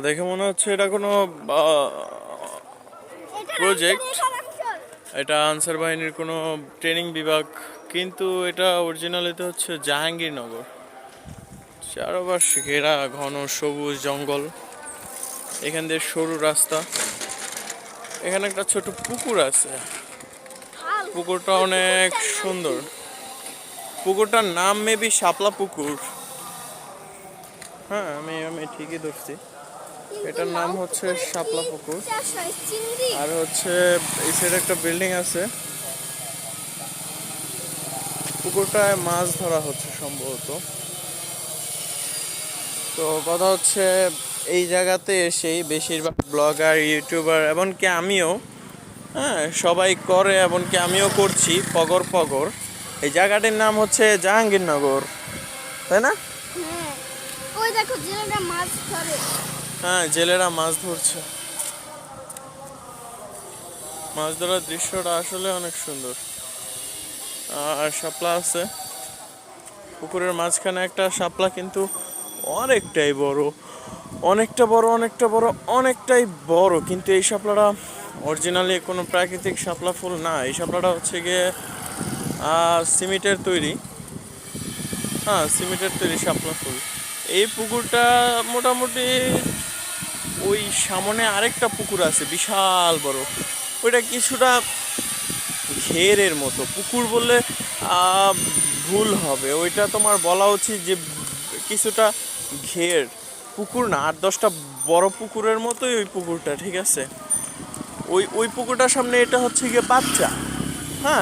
দেখে মনে হচ্ছে এটা কোনো প্রজেক্ট, এটা আনসার বাহিনীর কোনো ট্রেনিং বিভাগ, কিন্তু এটা অরিজিনালিতে হচ্ছে জাহাঙ্গীরনগর। চারপাশে ঘেরা ঘন সবুজ জঙ্গল, এখান দিয়ে সরু রাস্তা, এখানে একটা ছোট পুকুর আছে। পুকুরটা অনেক সুন্দর। পুকুরটার নাম মেবি শাপলা পুকুর। হ্যাঁ, আমি ঠিকই ধরছি, এটার নাম হচ্ছে শাপলা পুকুর। আর হচ্ছে এই সাইডে একটা বিল্ডিং আছে, পুকুরটায় মাছ ধরা হচ্ছে সম্ভবত। তো কথা হচ্ছে এই জায়গাতে এসেই বেশিরভাগ ব্লগার, ইউটিউবার, এমনকি আমিও, হ্যাঁ সবাই করে, এমনকি আমিও করছি পগর পগর। এই জায়গাটির নাম হচ্ছে জাহাঙ্গীরনগর, তাই না? ওই দেখো জেলেরা মাছ ধরে। হ্যাঁ, জেলেরা মাছ ধরছে। মাছ ধরার দৃশ্যটা আসলে অনেক সুন্দর। আর শাপলা আছে পুকুরের মাঝখানে একটা শাপলা, কিন্তু অনেকটাই বড়, অনেকটা বড়, অনেকটা বড়, অনেকটাই বড়। কিন্তু এই শাপলাটা অরিজিনালি কোনো প্রাকৃতিক শাপলা ফুল না, এই শাপলাটা হচ্ছে গিয়ে সিমেন্টের তৈরি। হ্যাঁ, সিমেন্টের তৈরি শাপলা ফুল। এই পুকুরটা মোটামুটি ওই সামনে আরেকটা পুকুর আছে বিশাল বড়, ওইটা কিছুটা ঘেরের মতো। পুকুর বললে ভুল হবে, ওইটা তোমার বলা উচিত যে কিছুটা ঘের, পুকুর না, 8-10টা বড় পুকুরের মতোই ওই পুকুরটা, ঠিক আছে? ওই পুকুরটার সামনে এটা হচ্ছে গিয়ে বাচ্চা। হ্যাঁ,